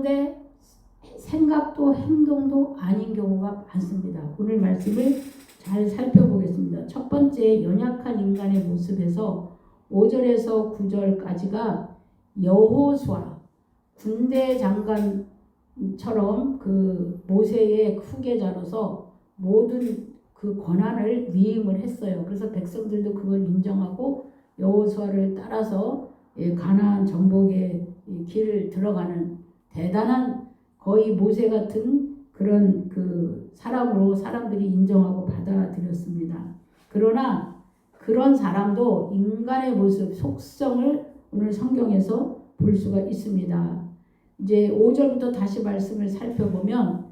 그런데 생각도 행동도 아닌 경우가 많습니다. 오늘 말씀을 잘 살펴보겠습니다. 첫 번째, 연약한 인간의 모습에서 5절에서 9절까지가 여호수아 군대 장관처럼 그 모세의 후계자로서 모든 그 권한을 위임을 했어요. 그래서 백성들도 그걸 인정하고 여호수아를 따라서 가나안 정복의 길을 들어가는 대단한 거의 모세 같은 그런 그 사람으로 사람들이 인정하고 받아들였습니다. 그러나 그런 사람도 인간의 모습, 속성을 오늘 성경에서 볼 수가 있습니다. 이제 5절부터 다시 말씀을 살펴보면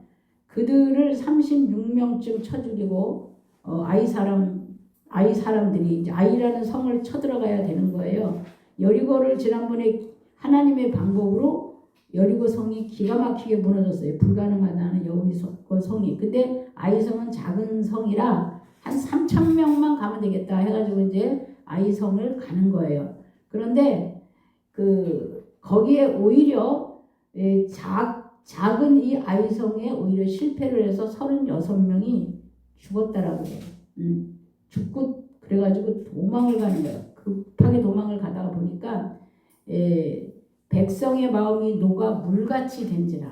그들을 36명쯤 쳐 죽이고 아이 사람들이 이제 아이라는 성을 쳐들어가야 되는 거예요. 여리고를 지난번에 하나님의 방법으로 여리고 성이 기가 막히게 무너졌어요. 불가능하다는 여리고 성이. 근데 아이 성은 작은 성이라 한 3,000명만 가면 되겠다 해가지고 이제 아이 성을 가는 거예요. 그런데 거기에 오히려 작은 이 아이 성에 오히려 실패를 해서 36명이 죽었다라고 해요. 죽고 그래가지고 도망을 가는 거예요. 급하게 도망을 가다가 보니까 백성의 마음이 녹아 물같이 된지라.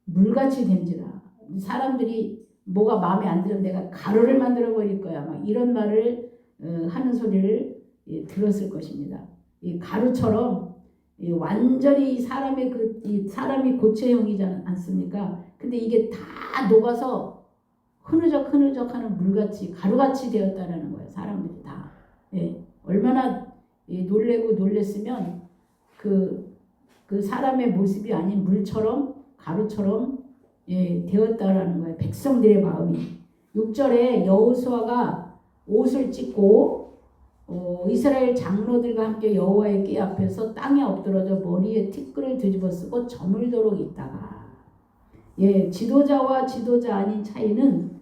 물같이 된지라. 사람들이 뭐가 마음에 안 들으면 내가 가루를 만들어 버릴 거야. 막 이런 말을 하는 소리를 들었을 것입니다. 이 가루처럼 완전히 사람이 고체형이지 않습니까? 근데 이게 다 녹아서 흐느적하는 물같이 가루같이 되었다라는 거예요. 사람들이 다. 얼마나 놀래고 놀랬으면 그 사람의 모습이 아닌 물처럼 가루처럼 되었다라는 거예요. 백성들의 마음이. 6절에 여호수아가 옷을 찢고 이스라엘 장로들과 함께 여호와의 궤 앞에서 땅에 엎드러져 머리에 티끌을 뒤집어 쓰고 저물도록 있다가 지도자와 지도자 아닌 차이는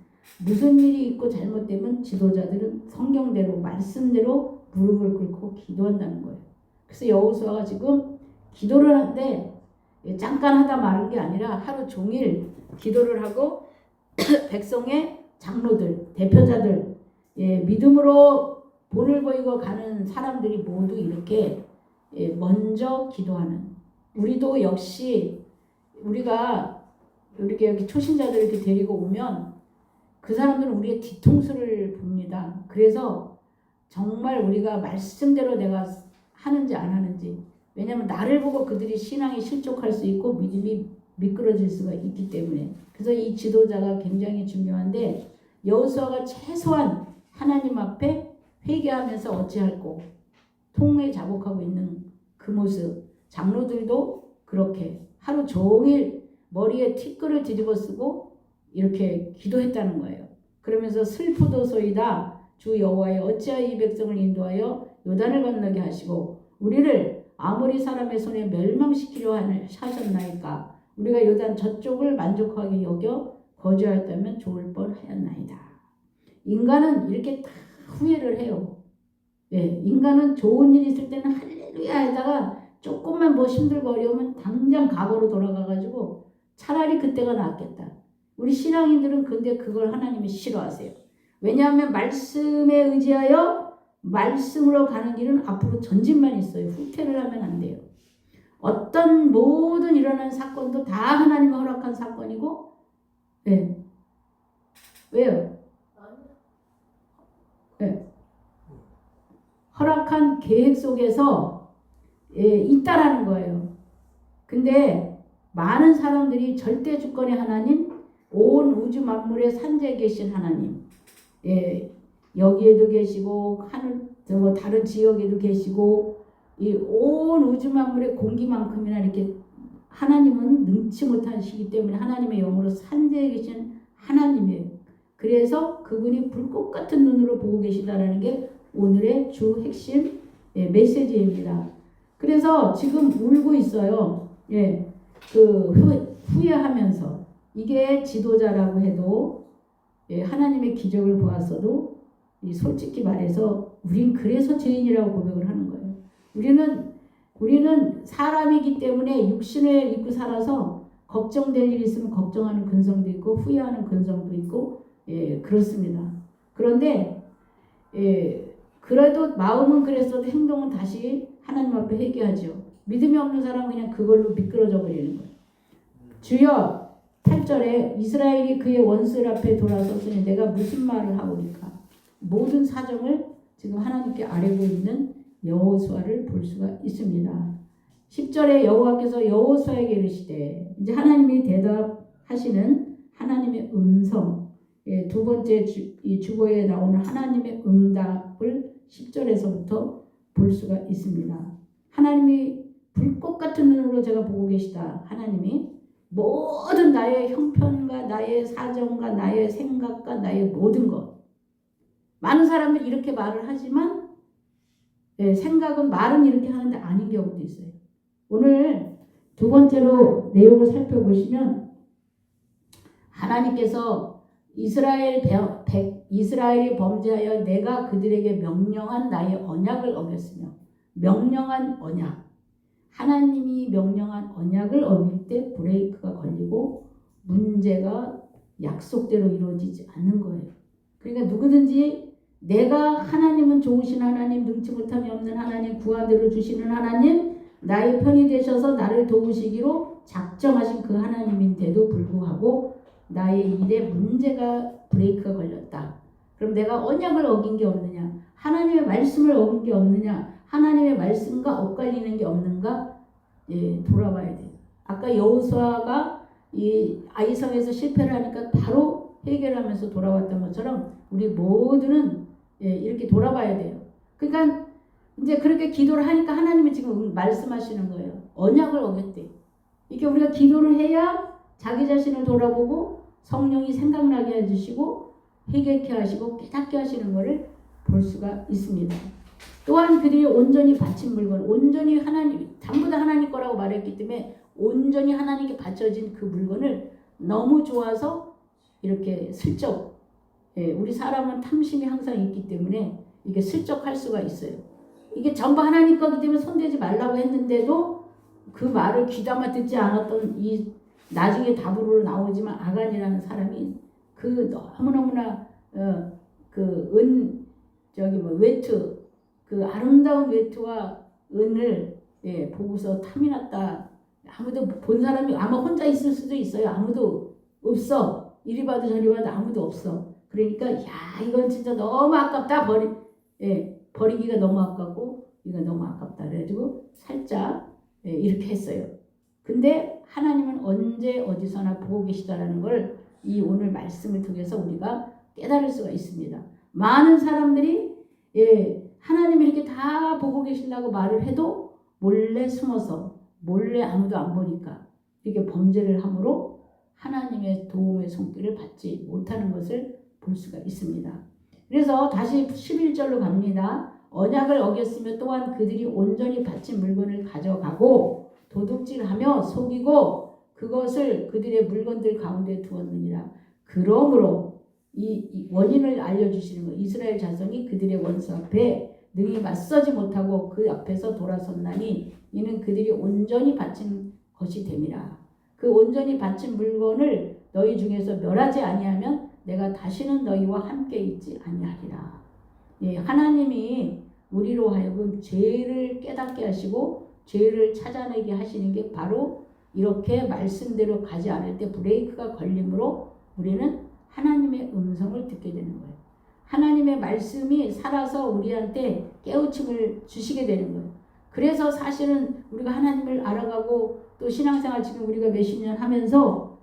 무슨 일이 있고 잘못되면 지도자들은 성경대로 말씀대로 무릎을 꿇고 기도한다는 거예요. 그래서 여호수아가 지금 기도를 하는데 잠깐 하다 마는 게 아니라 하루 종일 기도를 하고 백성의 장로들, 대표자들, 믿음으로 본을 보이고 가는 사람들이 모두 이렇게 먼저 기도하는. 우리도 역시 우리가 이렇게 여기 초신자들 이렇게 데리고 오면 그 사람들은 우리의 뒤통수를 봅니다. 그래서 정말 우리가 말씀대로 내가 하는지 안 하는지, 왜냐하면 나를 보고 그들이 신앙이 실족할 수 있고 믿음이 미끄러질 수가 있기 때문에. 그래서 이 지도자가 굉장히 중요한데 여호수아가 최소한 하나님 앞에 회개하면서 어찌할꼬 통에 자복하고 있는 그 모습, 장로들도 그렇게 하루 종일 머리에 티끌을 뒤집어 쓰고 이렇게 기도했다는 거예요. 그러면서 슬프도소이다 주 여호와여 어찌하여 이 백성을 인도하여 요단을 건너게 하시고 우리를 아모리 사람의 손에 멸망시키려 하셨나이까. 우리가 요단 저쪽을 만족하게 여겨 거주하였다면 좋을 뻔하였나이다. 인간은 이렇게 다 후회를 해요. 인간은 좋은 일이 있을 때는 할렐루야 하다가 조금만 뭐 힘들고 어려우면 당장 과거로 돌아가가지고 차라리 그때가 낫겠다. 우리 신앙인들은 근데 그걸 하나님이 싫어하세요. 왜냐하면 말씀에 의지하여 말씀으로 가는 길은 앞으로 전진만 있어요. 후퇴를 하면 안 돼요. 어떤 모든 일어나는 사건도 다 하나님이 허락한 사건이고, 왜요? 허락한 계획 속에서 있다라는 거예요. 근데 많은 사람들이 절대 주권의 하나님, 온 우주 만물의 산재에 계신 하나님, 여기에도 계시고 하늘 다른 지역에도 계시고 이 온 우주 만물의 공기만큼이나 이렇게 하나님은 능치 못하시기 때문에 하나님의 영으로 산재에 계신 하나님이에요. 그래서 그분이 불꽃 같은 눈으로 보고 계시다라는 게 오늘의 주 핵심 메시지입니다. 그래서 지금 울고 있어요. 후회하면서. 이게 지도자라고 해도 하나님의 기적을 보았어도 솔직히 말해서 우린 그래서 죄인이라고 고백을 하는 거예요. 우리는 우리는 사람이기 때문에 육신을 입고 살아서 걱정될 일이 있으면 걱정하는 근성도 있고 후회하는 근성도 있고 그렇습니다. 그런데 그래도 마음은 그랬어도 행동은 다시 하나님 앞에 회개하죠. 믿음이 없는 사람은 그냥 그걸로 미끄러져 버리는 거예요. 주여 8절에 이스라엘이 그의 원수들 앞에 돌아섰으니 내가 무슨 말을 하오리까. 모든 사정을 지금 하나님께 아뢰고 있는 여호수아를 볼 수가 있습니다. 10절에 여호와께서 여호수아에게 이르시되, 이제 하나님이 대답하시는 하나님의 음성, 두 번째 이 주보에 나오는 하나님의 응답을 10절에서부터 볼 수가 있습니다. 하나님이 불꽃 같은 눈으로 제가 보고 계시다. 하나님이 모든 나의 형편과 나의 사정과 나의 생각과 나의 모든 것. 많은 사람들이 이렇게 말을 하지만 생각은 말은 이렇게 하는데 아닌 경우도 있어요. 오늘 두 번째로 내용을 살펴보시면 하나님께서 이스라엘이 범죄하여 내가 그들에게 명령한 나의 언약을 어겼으며, 명령한 언약, 하나님이 명령한 언약을 어길 때 브레이크가 걸리고 문제가 약속대로 이루어지지 않는 거예요. 그러니까 누구든지 내가 하나님은 좋으신 하나님, 능치 못함이 없는 하나님, 구하대로 주시는 하나님, 나의 편이 되셔서 나를 도우시기로 작정하신 그 하나님인데도 불구하고 나의 일에 문제가 브레이크가 걸렸다. 그럼 내가 언약을 어긴 게 없느냐? 하나님의 말씀을 어긴 게 없느냐? 하나님의 말씀과 엇갈리는 게 없는가? 돌아봐야 돼요. 아까 여호수아가 이 아이성에서 실패를 하니까 바로 해결하면서 돌아왔던 것처럼 우리 모두는 이렇게 돌아봐야 돼요. 그러니까 이제 그렇게 기도를 하니까 하나님이 지금 말씀하시는 거예요. 언약을 어겼대. 이렇게 우리가 기도를 해야 자기 자신을 돌아보고 성령이 생각나게 해주시고 회개케 하시고 깨닫게 하시는 것을 볼 수가 있습니다. 또한 그들이 온전히 바친 물건, 온전히 하나님, 전부 다 하나님 거라고 말했기 때문에 온전히 하나님께 바쳐진 그 물건을 너무 좋아서 이렇게 슬쩍, 우리 사람은 탐심이 항상 있기 때문에 이게 슬쩍 할 수가 있어요. 이게 전부 하나님 거기 때문에 손대지 말라고 했는데도 그 말을 귀담아 듣지 않았던 이 나중에 답으로 나오지만 아간이라는 사람이 그 너무너무나 외투, 그 아름다운 외투와 은을 보고서 탐이 났다. 아무도 본 사람이 아마 혼자 있을 수도 있어요. 아무도 없어. 이리 봐도 저리 봐도 아무도 없어. 그러니까 야 이건 진짜 너무 아깝다. 버리기가 너무 아깝고 이거 너무 아깝다. 그래가지고 살짝 이렇게 했어요. 근데 하나님은 언제 어디서나 보고 계시다라는 걸 이 오늘 말씀을 통해서 우리가 깨달을 수가 있습니다. 많은 사람들이 하나님이 이렇게 다 보고 계신다고 말을 해도 몰래 숨어서 몰래 아무도 안 보니까 이렇게 범죄를 함으로 하나님의 도움의 손길을 받지 못하는 것을 볼 수가 있습니다. 그래서 다시 11절로 갑니다. 언약을 어겼으며 또한 그들이 온전히 바친 물건을 가져가고 도둑질하며 속이고 그것을 그들의 물건들 가운데 두었느니라. 그러므로 이 원인을 알려주시는 거예요. 이스라엘 자손이 그들의 원수 앞에 능히 맞서지 못하고 그 앞에서 돌아섰나니 이는 그들이 온전히 바친 것이 됨이라. 그 온전히 바친 물건을 너희 중에서 멸하지 아니하면 내가 다시는 너희와 함께 있지 아니하리라. 하나님이 우리로 하여금 죄를 깨닫게 하시고 죄를 찾아내게 하시는 게 바로 이렇게 말씀대로 가지 않을 때 브레이크가 걸림으로 우리는 하나님의 음성을 듣게 되는 거예요. 하나님의 말씀이 살아서 우리한테 깨우침을 주시게 되는 거예요. 그래서 사실은 우리가 하나님을 알아가고 또 신앙생활 지금 우리가 몇십 년 하면서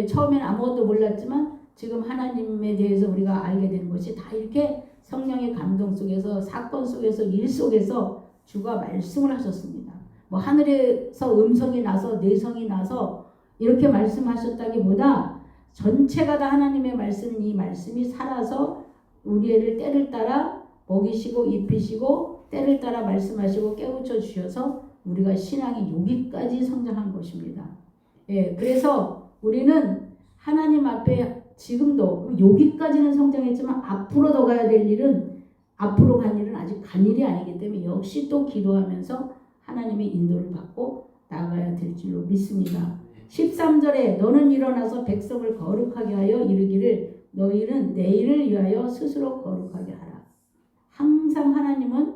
처음에는 아무것도 몰랐지만 지금 하나님에 대해서 우리가 알게 되는 것이 다 이렇게 성령의 감동 속에서 사건 속에서 일 속에서 주가 말씀을 하셨습니다. 뭐 하늘에서 음성이 나서 내성이 나서 이렇게 말씀하셨다기보다 전체가 다 하나님의 말씀, 이 말씀이 살아서 우리를 때를 따라 먹이시고 입히시고 때를 따라 말씀하시고 깨우쳐 주셔서 우리가 신앙이 여기까지 성장한 것입니다. 그래서 우리는 하나님 앞에 지금도 여기까지는 성장했지만 앞으로 더 가야 될 일은 앞으로 간 일은 아직 간 일이 아니기 때문에 역시 또 기도하면서 하나님의 인도를 받고 나가야 될 줄로 믿습니다. 13절에 너는 일어나서 백성을 거룩하게 하여 이르기를 너희는 내일을 위하여 스스로 거룩하게 하라. 항상 하나님은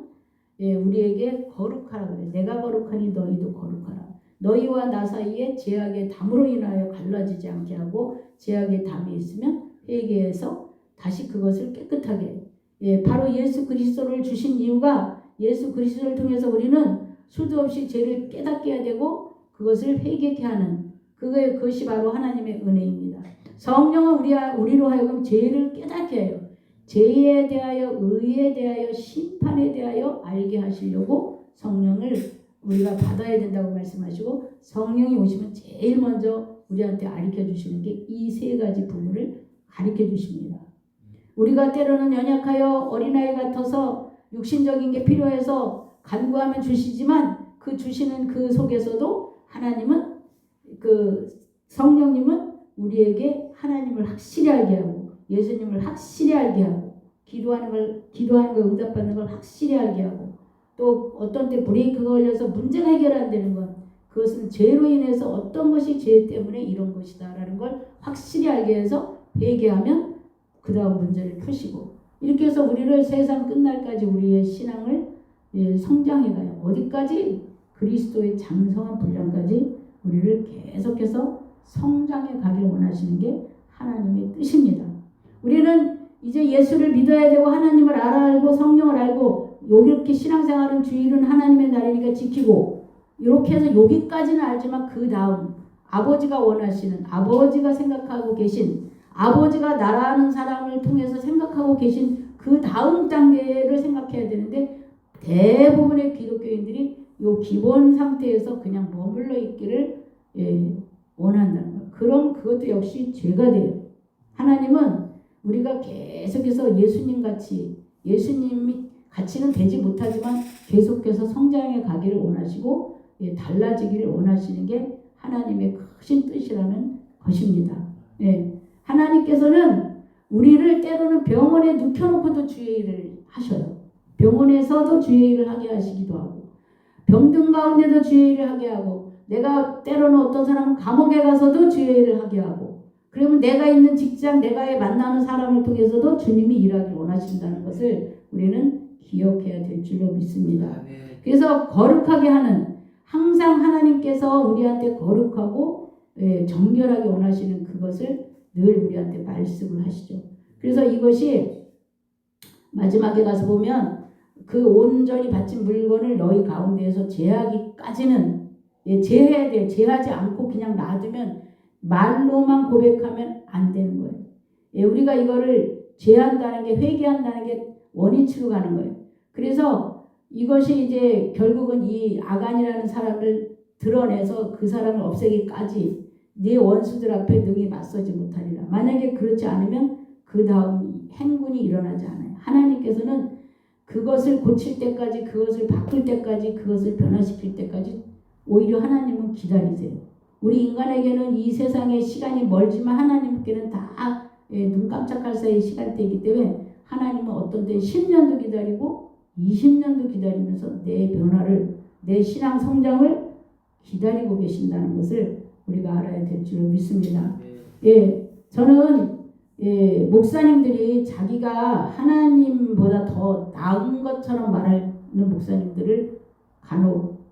우리에게 거룩하라 그래. 내가 거룩하니 너희도 거룩하라. 너희와 나 사이에 죄악의 담으로 인하여 갈라지지 않게 하고 죄악의 담이 있으면 회개해서 다시 그것을 깨끗하게 바로 예수 그리스도를 주신 이유가 예수 그리스도를 통해서 우리는 수도 없이 죄를 깨닫게 해야 되고 그것을 회개케 하는 그것이 바로 하나님의 은혜입니다. 성령은 우리로 하여금 죄를 깨닫게 해요. 죄에 대하여 의에 대하여 심판에 대하여 알게 하시려고 성령을 우리가 받아야 된다고 말씀하시고 성령이 오시면 제일 먼저 우리한테 가르쳐 주시는 게 이 세 가지 부분을 가르쳐 주십니다. 우리가 때로는 연약하여 어린아이 같아서 육신적인 게 필요해서 간구하면 주시지만 그 주시는 그 속에서도 하나님은 성령님은 우리에게 하나님을 확실히 알게 하고 예수님을 확실히 알게 하고 기도하는 걸 응답받는 걸 확실히 알게 하고 또 어떤 때 브레이크가 걸려서 문제가 해결 안 되는 것 그것은 죄로 인해서 어떤 것이 죄 때문에 이런 것이다 라는 걸 확실히 알게 해서 회개하면 그 다음 문제를 푸시고 이렇게 해서 우리를 세상 끝날까지 우리의 신앙을 성장해가요. 어디까지? 그리스도의 장성한 분량까지 우리를 계속해서 성장해 가길 원하시는 게 하나님의 뜻입니다. 우리는 이제 예수를 믿어야 되고 하나님을 알고 성령을 알고 이렇게 신앙생활은 주일은 하나님의 날이니까 지키고 이렇게 해서 여기까지는 알지만 그 다음 아버지가 원하시는 아버지가 생각하고 계신 아버지가 나라는 사람을 통해서 생각하고 계신 그 다음 단계를 생각해야 되는데 대부분의 기독교인들이 이 기본 상태에서 그냥 머물러 있기를 원한다는 거예요. 그럼 그것도 역시 죄가 돼요. 하나님은 우리가 계속해서 예수님이 같이는 되지 못하지만 계속해서 성장해 가기를 원하시고 달라지기를 원하시는 게 하나님의 크신 뜻이라는 것입니다. 하나님께서는 우리를 때로는 병원에 눕혀놓고도 주의 일을 하셔요. 병원에서도 주의 일을 하게 하시기도 하고 병든 가운데도 주의 일을 하게 하고 내가 때로는 어떤 사람은 감옥에 가서도 주의 일을 하게 하고 그러면 내가 있는 직장 내가 만나는 사람을 통해서도 주님이 일하기를 원하신다는 것을 우리는 기억해야 될 줄로 믿습니다. 그래서 거룩하게 하는 항상 하나님께서 우리한테 거룩하고 정결하게 원하시는 그것을 늘 우리한테 말씀을 하시죠. 그래서 이것이 마지막에 가서 보면 그 온전히 바친 물건을 너희 가운데에서 제하기까지는 제해야 돼요. 제하지 않고 그냥 놔두면 말로만 고백하면 안 되는 거예요. 우리가 이거를 제한다는 게 회개한다는 게 원위치로 가는 거예요. 그래서 이것이 이제 결국은 이 아간이라는 사람을 드러내서 그 사람을 없애기까지 네 원수들 앞에 능히 맞서지 못하리라. 만약에 그렇지 않으면 그 다음 행군이 일어나지 않아요. 하나님께서는 그것을 고칠 때까지 그것을 바꿀 때까지 그것을 변화시킬 때까지 오히려 하나님은 기다리세요. 우리 인간에게는 이 세상의 시간이 멀지만 하나님께는 다 눈 깜짝할 사이 시간대이기 때문에 하나님은 어떤 때 10년도 기다리고 20년도 기다리면서 내 변화를 내 신앙 성장을 기다리고 계신다는 것을 우리가 알아야 될 줄 믿습니다. 저는 목사님들이 자기가 하나님보다 더 나은 것처럼 말하는 목사님들을 간혹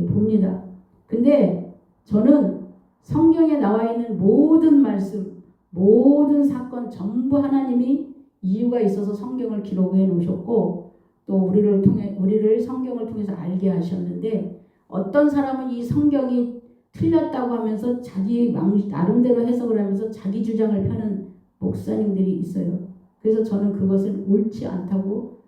봅니다. 근데 저는 성경에 나와 있는 모든 말씀, 모든 사건 전부 하나님이 이유가 있어서 성경을 기록해 놓으셨고 또 우리를 성경을 통해서 알게 하셨는데 어떤 사람은 이 성경이 틀렸다고 하면서 자기 나름대로 해석을 하면서 자기 주장을 펴는 목사님들이 있어요. 그래서 저는 그것은 옳지 않다고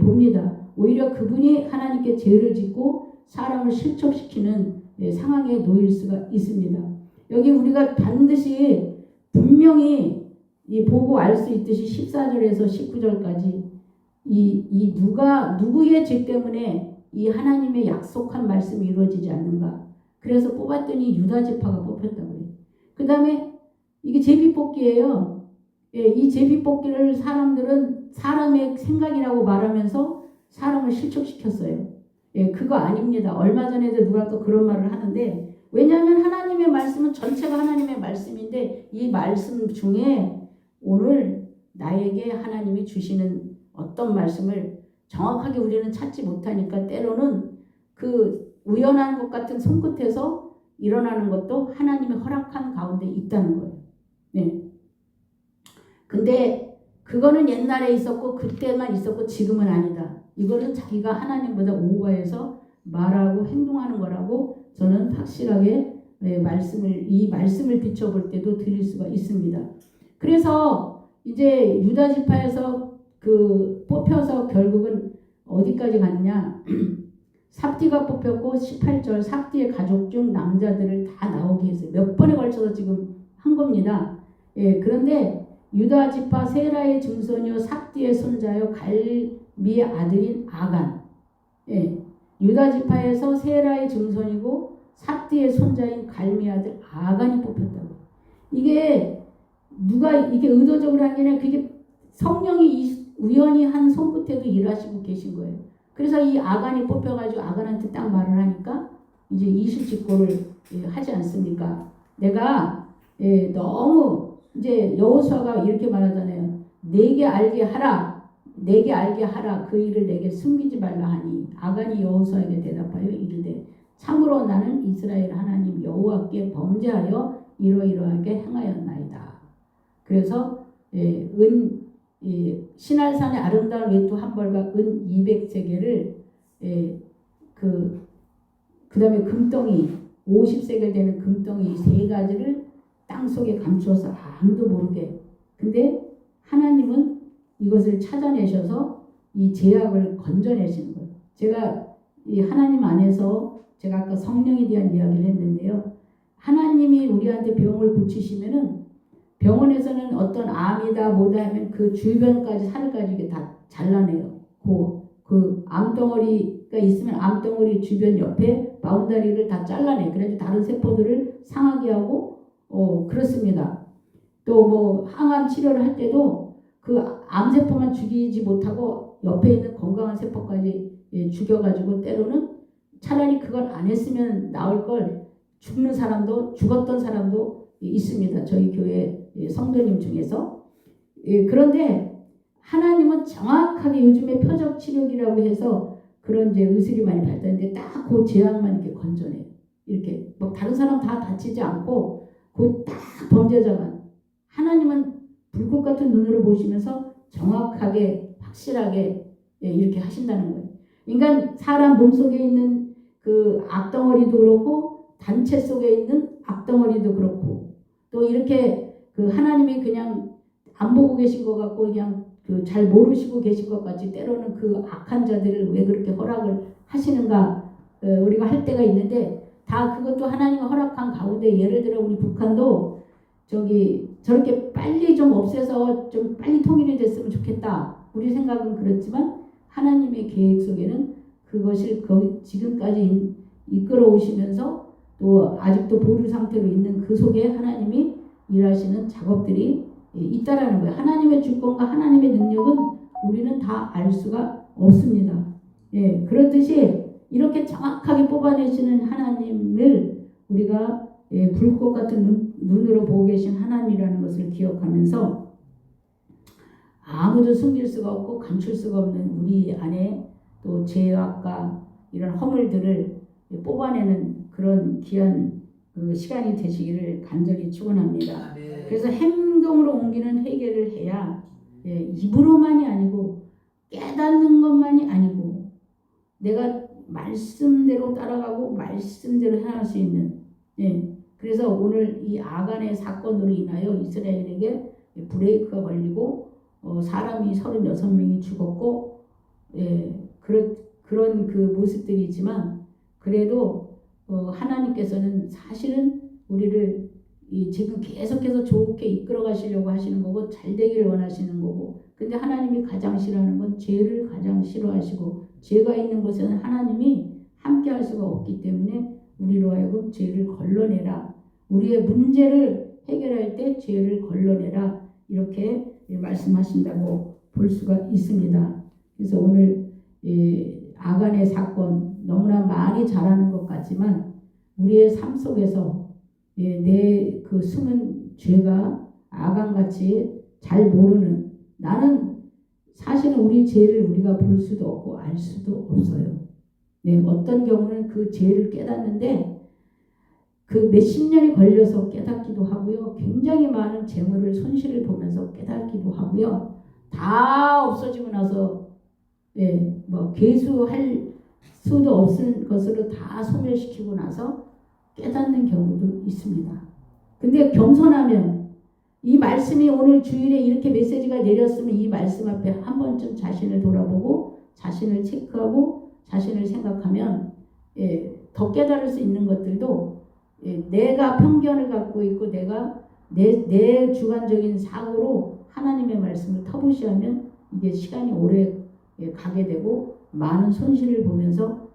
봅니다. 오히려 그분이 하나님께 죄를 짓고 사람을 실족시키는 상황에 놓일 수가 있습니다. 여기 우리가 반드시 분명히 보고 알 수 있듯이 14절에서 19절까지 누구의 죄 때문에 이 하나님의 약속한 말씀이 이루어지지 않는가. 그래서 뽑았더니 유다 지파가 뽑혔다고 해요. 그 다음에 이게 제비뽑기예요. 이 제비뽑기를 사람들은 사람의 생각이라고 말하면서 사람을 실족시켰어요. 예, 그거 아닙니다. 얼마 전에도 누가 또 그런 말을 하는데, 왜냐하면 하나님의 말씀은 전체가 하나님의 말씀인데 이 말씀 중에 오늘 나에게 하나님이 주시는 어떤 말씀을 정확하게 우리는 찾지 못하니까 때로는 그 우연한 것 같은 손끝에서 일어나는 것도 하나님의 허락한 가운데 있다는 거예요. 네. 근데 그거는 옛날에 있었고 그때만 있었고 지금은 아니다. 이거는 자기가 하나님보다 오버해서 말하고 행동하는 거라고 저는 확실하게 이 말씀을 비춰볼 때도 드릴 수가 있습니다. 그래서 이제 유다 지파에서 그 뽑혀서 결국은 어디까지 갔냐? 삽디가 뽑혔고 18절 삽디의 가족 중 남자들을 다 나오게 했어요. 몇 번에 걸쳐서 지금 한 겁니다. 예, 그런데 유다 지파 세라의 증손이요 삽디의 손자요 갈미의 아들인 아간. 예, 유다 지파에서 세라의 증손이고 삽디의 손자인 갈미의 아들 아간이 뽑혔다고. 이게 누가 이게 의도적으로 한 게 아니라 그게 성령이 우연히 한 손끝에도 일하시고 계신 거예요. 그래서 이 아간이 뽑혀가지고 아간한테 딱 말을 하니까 이제 이실직고를 하지 않습니까? 내가 너무 이제 여호수아가 이렇게 말하잖아요. 내게 알게 하라 그 일을 내게 숨기지 말라 하니 아간이 여호수아에게 대답하여 이르되 참으로 나는 이스라엘 하나님 여호와께 범죄하여 이러이러하게 행하였나이다. 그래서 신할산의 아름다운 외투 한 벌과 은 200세겔을 그 다음에 금덩이 50세겔 되는 금덩이 3가지를 땅속에 감추어서 아무도 모르게. 근데 하나님은 이것을 찾아내셔서 이 죄악을 건져내시는 거예요. 제가 이 하나님 안에서 제가 아까 성령에 대한 이야기를 했는데요. 하나님이 우리한테 병을 고치시면은 병원에서는 어떤 암이다 뭐다 하면 그 주변까지 살까지 이게 다 잘라내요. 그 암덩어리가 있으면 암덩어리 주변 옆에 바운다리를 다 잘라내. 그래서 다른 세포들을 상하게 하고 그렇습니다. 또 뭐 항암 치료를 할 때도 그 암세포만 죽이지 못하고 옆에 있는 건강한 세포까지 죽여가지고 때로는 차라리 그걸 안 했으면 나을 걸 죽었던 사람도 있습니다. 저희 교회 성도님 중에서. 그런데 하나님은 정확하게 요즘에 표적 치료기라고 해서 그런 이제 의술이 많이 발달했는데 딱 그 재앙만 이렇게 건져내요. 이렇게 막 다른 사람 다 다치지 않고 그 딱 범죄자만. 하나님은 불꽃 같은 눈으로 보시면서 정확하게 확실하게 이렇게 하신다는 거예요. 인간 사람 몸속에 있는 그 악덩어리도 그렇고 단체 속에 있는 악덩어리도 그렇고 또 이렇게 그 하나님이 그냥 안 보고 계신 것 같고 그냥 그 잘 모르시고 계신 것 같이 때로는 그 악한 자들을 왜 그렇게 허락을 하시는가 우리가 할 때가 있는데 다 그것도 하나님이 허락한 가운데 예를 들어 우리 북한도 저렇게 빨리 좀 없애서 좀 빨리 통일이 됐으면 좋겠다. 우리 생각은 그렇지만 하나님의 계획 속에는 그것을 지금까지 이끌어 오시면서 또 아직도 보류 상태로 있는 그 속에 하나님이 일하시는 작업들이 있다라는 거예요. 하나님의 주권과 하나님의 능력은 우리는 다 알 수가 없습니다. 예, 그렇듯이 이렇게 정확하게 뽑아내시는 하나님을 우리가 불꽃 같은 눈으로 보고 계신 하나님이라는 것을 기억하면서 아무도 숨길 수가 없고 감출 수가 없는 우리 안에 또 죄악과 이런 허물들을 뽑아내는 그런 귀한 시간이 되시기를 간절히 축원합니다. 그래서 행동으로 옮기는 회개를 해야 입으로만이 아니고 깨닫는 것만이 아니고 내가 말씀대로 따라가고 말씀대로 행할 수 있는 그래서 오늘 이 아간의 사건으로 인하여 이스라엘에게 브레이크가 걸리고 사람이 36명이 죽었고 그런 그 모습들이 있지만 그래도 하나님께서는 사실은 우리를 지금 계속해서 좋게 이끌어 가시려고 하시는 거고 잘 되기를 원하시는 거고 근데 하나님이 가장 싫어하는 건 죄를 가장 싫어하시고 죄가 있는 곳에는 하나님이 함께 할 수가 없기 때문에 우리로 하여금 죄를 걸러내라. 우리의 문제를 해결할 때 죄를 걸러내라. 이렇게 말씀하신다고 볼 수가 있습니다. 그래서 오늘 아간의 사건 너무나 많이 잘하는 것 같지만 우리의 삶 속에서 내 그 숨은 죄가 아간같이 잘 모르는, 나는 사실은 우리 죄를 우리가 볼 수도 없고 알 수도 없어요. 어떤 경우는 그 죄를 깨닫는데 그 몇십 년이 걸려서 깨닫기도 하고요. 굉장히 많은 재물을 손실을 보면서 깨닫기도 하고요. 다 없어지고 나서 뭐 계수할 수도 없을 것으로 다 소멸시키고 나서 깨닫는 경우도 있습니다. 근데 겸손하면 이 말씀이 오늘 주일에 이렇게 메시지가 내렸으면 이 말씀 앞에 한 번쯤 자신을 돌아보고 자신을 체크하고 자신을 생각하면 더 깨달을 수 있는 것들도 내가 편견을 갖고 있고 내가 내 주관적인 사고로 하나님의 말씀을 터부시하면 이게 시간이 오래 가게 되고 많은 손실을 보면서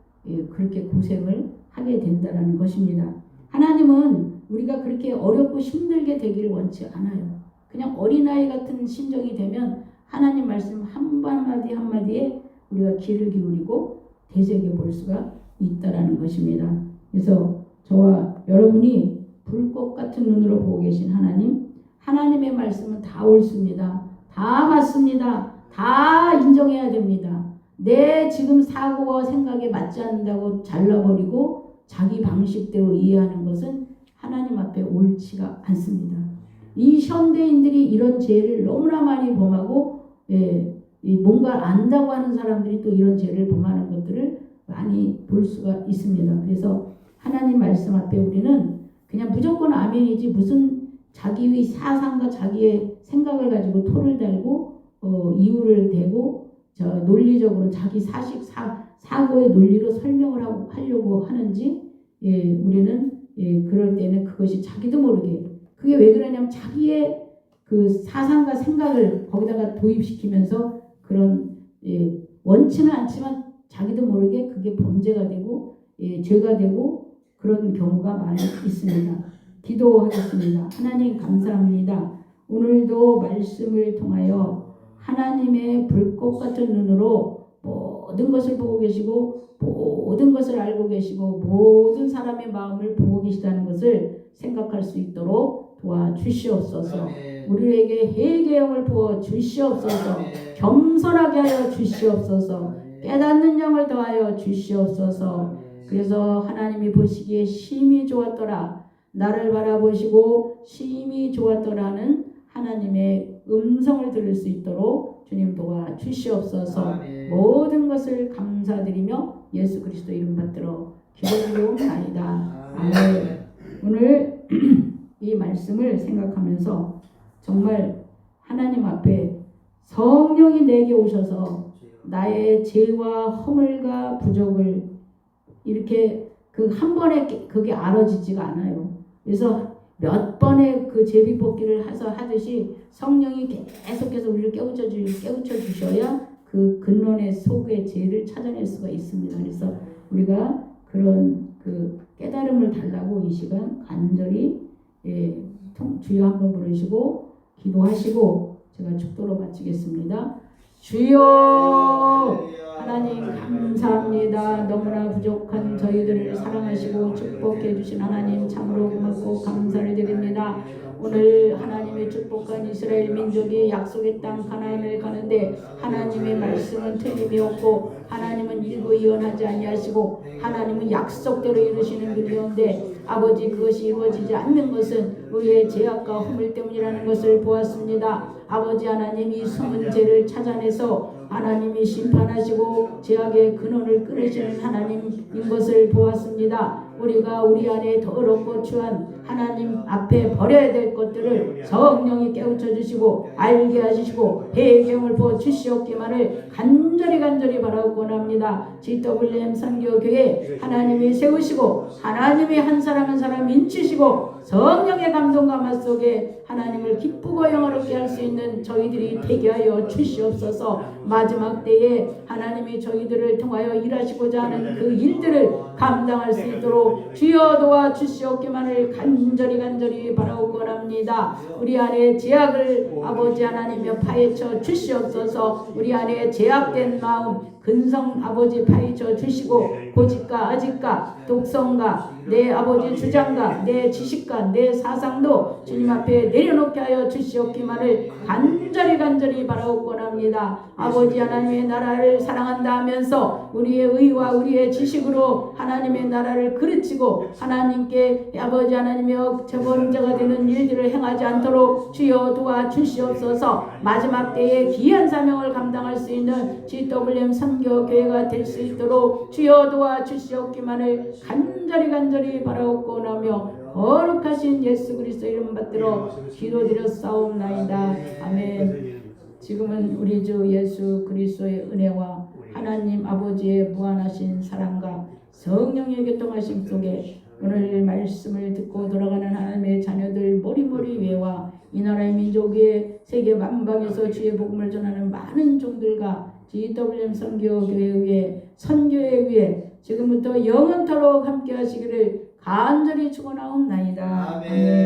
그렇게 고생을 하게 된다는 것입니다. 하나님은 우리가 그렇게 어렵고 힘들게 되기를 원치 않아요. 그냥 어린아이 같은 심정이 되면 하나님 말씀 한마디 한마디에 우리가 귀를 기울이고 되새겨 볼 수가 있다라는 것입니다. 그래서 저와 여러분이 불꽃 같은 눈으로 보고 계신 하나님의 말씀은 다 옳습니다. 다 맞습니다. 다 인정해야 됩니다. 내 지금 사고와 생각에 맞지 않는다고 잘라버리고 자기 방식대로 이해하는 것은 하나님 앞에 옳지가 않습니다. 이 현대인들이 이런 죄를 너무나 많이 범하고 뭔가 안다고 하는 사람들이 또 이런 죄를 범하는 것들을 많이 볼 수가 있습니다. 그래서 하나님 말씀 앞에 우리는 그냥 무조건 아멘이지 무슨 자기의 사상과 자기의 생각을 가지고 토를 달고 이유를 대고 논리적으로 자기 사고의 논리로 설명을 하려고 하는지 우리는 그럴 때는 그것이 자기도 모르게 그게 왜 그러냐면 자기의 그 사상과 생각을 거기다가 도입시키면서 그런 원치는 않지만 자기도 모르게 그게 범죄가 되고 죄가 되고 그런 경우가 많이 있습니다. 기도하겠습니다. 하나님 감사합니다. 오늘도 말씀을 통하여 하나님의 불꽃 같은 눈으로 모든 것을 보고 계시고 모든 것을 알고 계시고 모든 사람의 마음을 보고 계시다는 것을 생각할 수 있도록 도와주시옵소서. 우리에게 회개의 영을 부어 주시옵소서. 겸손하게 하여 주시옵소서. 깨닫는 영을 더하여 주시옵소서. 그래서 하나님이 보시기에 심히 좋았더라. 나를 바라보시고 심히 좋았더라는 하나님의 음성을 들을 수 있도록 주님 도와주시옵소서. 모든 것을 감사드리며 예수 그리스도 이름 받들어 기도드리옵나이다. 아멘. 오늘 이 말씀을 생각하면서 정말 하나님 앞에 성령이 내게 오셔서 나의 죄와 허물과 부족을 이렇게 그 한 번에 그게 알아지지가 않아요. 그래서 몇 번의 그 제비뽑기를 하듯이 성령이 계속해서 우리를 깨우쳐 주셔야 그 근원의 속의 죄를 찾아낼 수가 있습니다. 그래서 우리가 그런 그 깨달음을 달라고 이 시간 간절히 주여 한번 부르시고 기도하시고 제가 축도로 마치겠습니다. 주여 하나님 감사합니다. 너무나 부족한 저희들을 사랑하시고 축복해 주신 하나님 참으로 고맙고 감사를 드립니다. 오늘 하나님의 축복한 이스라엘 민족이 약속의 땅 가나안을 가는데 하나님의 말씀은 틀림이 없고 하나님은 일부이언하지 아니하시고 하나님은 약속대로 이루시는 분이온데 아버지 그것이 이루어지지 않는 것은 우리의 죄악과 허물 때문이라는 것을 보았습니다. 아버지 하나님 이 숨은 죄를 찾아내서 하나님이 심판하시고 죄악의 근원을 끊으시는 하나님인 것을 보았습니다. 우리가 우리 안에 더럽고 추한 하나님 앞에 버려야 될 것들을 성령이 깨우쳐 주시고 알게 하시고 회개를 부어 주시옵기만을 간절히 바라곤 합니다. GWM 선교교회 하나님이 세우시고 하나님이 한 사람 한 사람 인치시고 성령의 감동과 맛 속에 하나님을 기쁘고 영화롭게 할 수 있는 저희들이 되게 하여 주시옵소서. 마지막 때에 하나님이 저희들을 통하여 일하시고자 하는 그 일들을 감당할 수 있도록 주여 도와주시옵기만을 간절히 바라오곤 합니다. 우리 안에 죄악을 아버지 하나님여 파헤쳐 주시옵소서. 우리 안에 죄악된 마음 근성 아버지 파헤쳐 주시고 고집과 아집과 독성과 내 아버지 주장과 내 지식과 내 사상도 주님 앞에 내려놓게 하여 주시옵기만을 간절히 바라옵곤합니다. 아버지 하나님의 나라를 사랑한다 하면서 우리의 의와 우리의 지식으로 하나님의 나라를 그르치고 하나님께 아버지 하나님의 재범자가 되는 일들을 행하지 않도록 주여 도와주시옵소서. 마지막 때에 귀한 사명을 감당할 수 있는 GWM 선교교회가 될 수 있도록 주여 도와주시옵기만을 간절히 바라옵고나며 거룩하신 예수 그리스도 이름 받들어 기도드렸사옵나이다. 아멘. 지금은 우리 주 예수 그리스도의 은혜와 하나님 아버지의 무한하신 사랑과 성령의 교통하심 속에 오늘 말씀을 듣고 돌아가는 하나님의 자녀들 모리모리 위에와 이 나라의 민족의 세계 만방에서 주의 복음을 전하는 많은 종들과 GWM 선교교회 위에 선교회 위에 지금부터 영원토록 함께 하시기를 간절히 축원하옵나이다. 아멘.